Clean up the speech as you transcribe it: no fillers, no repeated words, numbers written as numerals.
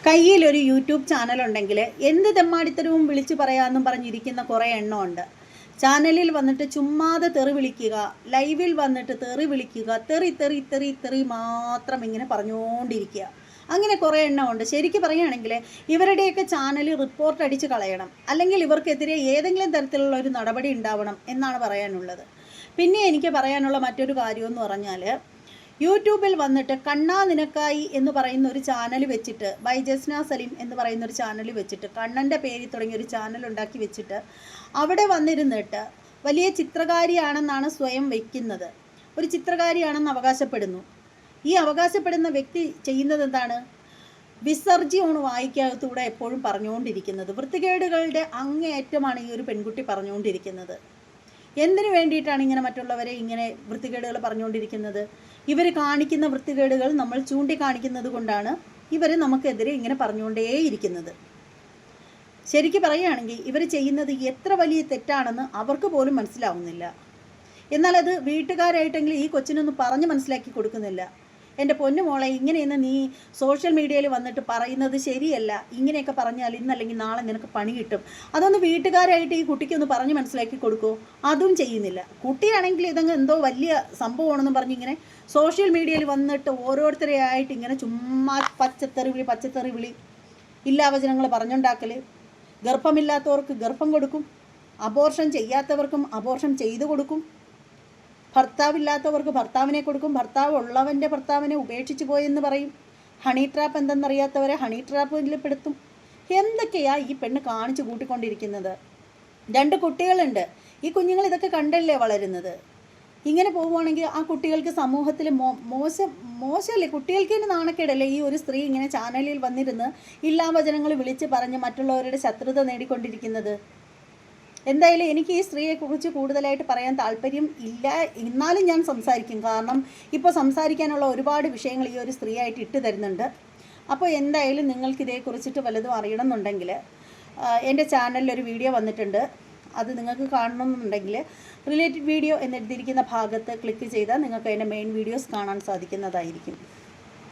കയ്യിലൊരു യൂട്യൂബ് ചാനലുണ്ടെങ്കിൽ എന്ത് തെമ്മാടിത്തരവും വിളിച്ചു പറയാമെന്നും പറഞ്ഞിരിക്കുന്ന കുറേ എണ്ണമുണ്ട്. ചാനലിൽ വന്നിട്ട് ചുമ്മാതെ തെറി വിളിക്കുക, ലൈവിൽ വന്നിട്ട് തെറി വിളിക്കുക, തെറി തെറി തെറി തെറി മാത്രം ഇങ്ങനെ പറഞ്ഞുകൊണ്ടിരിക്കുക. അങ്ങനെ കുറേ എണ്ണമുണ്ട്. ശരിക്കും പറയുകയാണെങ്കിൽ ഇവരുടെയൊക്കെ ചാനൽ റിപ്പോർട്ട് അടിച്ച് കളയണം, അല്ലെങ്കിൽ ഇവർക്കെതിരെ ഏതെങ്കിലും തരത്തിലുള്ള ഒരു നടപടി ഉണ്ടാവണം എന്നാണ് പറയാനുള്ളത്. പിന്നെ എനിക്ക് പറയാനുള്ള മറ്റൊരു കാര്യമെന്ന് പറഞ്ഞാൽ, യൂട്യൂബിൽ വന്നിട്ട് കണ്ണാ നിനക്കായി എന്ന് പറയുന്ന ഒരു ചാനൽ വെച്ചിട്ട്, ബൈ ജസ്ന സലീം എന്ന് പറയുന്ന ഒരു ചാനൽ വെച്ചിട്ട്, കണ്ണൻ്റെ പേരിൽ തുടങ്ങിയ ഒരു ചാനൽ ഉണ്ടാക്കി വെച്ചിട്ട് അവിടെ വന്നിരുന്നിട്ട് വലിയ ചിത്രകാരിയാണെന്നാണ് സ്വയം വയ്ക്കുന്നത്. ഒരു ചിത്രകാരിയാണെന്ന് അവകാശപ്പെടുന്നു. ഈ അവകാശപ്പെടുന്ന വ്യക്തി ചെയ്യുന്നത് എന്താണ്? വിസർജ്യമാണ് വായിക്കകത്തൂടെ എപ്പോഴും പറഞ്ഞുകൊണ്ടിരിക്കുന്നത്. വൃത്തികേടുകളുടെ അങ്ങേയറ്റമാണ് ഈ ഒരു പെൺകുട്ടി പറഞ്ഞുകൊണ്ടിരിക്കുന്നത്. എന്തിനു വേണ്ടിയിട്ടാണ് ഇങ്ങനെ മറ്റുള്ളവരെ ഇങ്ങനെ വൃത്തികേടുകൾ പറഞ്ഞുകൊണ്ടിരിക്കുന്നത്? ഇവർ കാണിക്കുന്ന വൃത്തികേടുകൾ നമ്മൾ ചൂണ്ടിക്കാണിക്കുന്നത് കൊണ്ടാണ് ഇവർ നമുക്കെതിരെ ഇങ്ങനെ പറഞ്ഞുകൊണ്ടേയിരിക്കുന്നത്. ശരിക്കും പറയുകയാണെങ്കിൽ ഇവർ ചെയ്യുന്നത് എത്ര വലിയ തെറ്റാണെന്ന് അവർക്ക് പോലും മനസ്സിലാവുന്നില്ല. എന്നാൽ അത് വീട്ടുകാരായിട്ടെങ്കിലും ഈ കൊച്ചിനൊന്നും പറഞ്ഞ് മനസ്സിലാക്കി കൊടുക്കുന്നില്ല. എൻ്റെ പൊന്നു മോളെ, ഇങ്ങനെയൊന്നും നീ സോഷ്യൽ മീഡിയയിൽ വന്നിട്ട് പറയുന്നത് ശരിയല്ല, ഇങ്ങനെയൊക്കെ പറഞ്ഞാൽ ഇന്നല്ലെങ്കിൽ നാളെ നിനക്ക് പണി കിട്ടും. അതൊന്ന് വീട്ടുകാരായിട്ട് ഈ കുട്ടിക്കൊന്ന് പറഞ്ഞ് മനസ്സിലാക്കി കൊടുക്കുമോ? അതും ചെയ്യുന്നില്ല. കുട്ടിയാണെങ്കിൽ ഇതങ്ങ് എന്തോ വലിയ സംഭവമാണെന്നും പറഞ്ഞിങ്ങനെ സോഷ്യൽ മീഡിയയിൽ വന്നിട്ട് ഓരോരുത്തരെ ആയിട്ട് ഇങ്ങനെ ചുമ്മാ പച്ചത്തെറി വിളി ഇല്ലാവചനങ്ങൾ പറഞ്ഞുണ്ടാക്കൽ. ഗർഭമില്ലാത്തവർക്ക് ഗർഭം കൊടുക്കും, അബോർഷൻ ചെയ്യാത്തവർക്കും അബോർഷൻ ചെയ്തു കൊടുക്കും, ഭർത്താവില്ലാത്തവർക്ക് ഭർത്താവിനെ കൊടുക്കും, ഭർത്താവ് ഉള്ളവൻ്റെ ഭർത്താവിനെ ഉപേക്ഷിച്ച് പോയെന്ന് പറയും, ഹണി ട്രാപ്പ് എന്തെന്നറിയാത്തവരെ ഹണി ട്രാപ്പിൽ പെടുത്തും. എന്തൊക്കെയാ ഈ പെണ്ണ് കാണിച്ചു കൂട്ടിക്കൊണ്ടിരിക്കുന്നത്? 2 കുട്ടികളുണ്ട്. ഈ കുഞ്ഞുങ്ങൾ ഇതൊക്കെ കണ്ടല്ലേ വളരുന്നത്. ഇങ്ങനെ പോവുകയാണെങ്കിൽ ആ കുട്ടികൾക്ക് സമൂഹത്തിൽ മോശമല്ലേ? കുട്ടികൾക്ക് തന്നെ നാണക്കേടല്ലേ ഈ ഒരു സ്ത്രീ ഇങ്ങനെ ചാനലിൽ വന്നിരുന്ന് ഇല്ലാവചനങ്ങൾ വിളിച്ച് പറഞ്ഞ് മറ്റുള്ളവരുടെ ശത്രുത നേടിക്കൊണ്ടിരിക്കുന്നത്? എന്തായാലും എനിക്ക് ഈ സ്ത്രീയെക്കുറിച്ച് കൂടുതലായിട്ട് പറയാൻ താല്പര്യം ഇല്ല, എന്നാലും ഞാൻ സംസാരിക്കും. കാരണം ഇപ്പോൾ സംസാരിക്കാനുള്ള ഒരുപാട് വിഷയങ്ങൾ ഈ ഒരു സ്ത്രീയായിട്ട് ഇട്ട് തരുന്നുണ്ട്. അപ്പോൾ എന്തായാലും നിങ്ങൾക്ക് ഇതേക്കുറിച്ചിട്ട് വല്ലതും അറിയണമെന്നുണ്ടെങ്കിൽ എൻ്റെ ചാനലിലൊരു വീഡിയോ വന്നിട്ടുണ്ട്. അത് നിങ്ങൾക്ക് കാണണമെന്നുണ്ടെങ്കിൽ റിലേറ്റഡ് വീഡിയോ എന്നെഴുതിയിരിക്കുന്ന ഭാഗത്ത് ക്ലിക്ക് ചെയ്താൽ നിങ്ങൾക്ക് അതിൻ്റെ മെയിൻ വീഡിയോസ് കാണാൻ സാധിക്കുന്നതായിരിക്കും.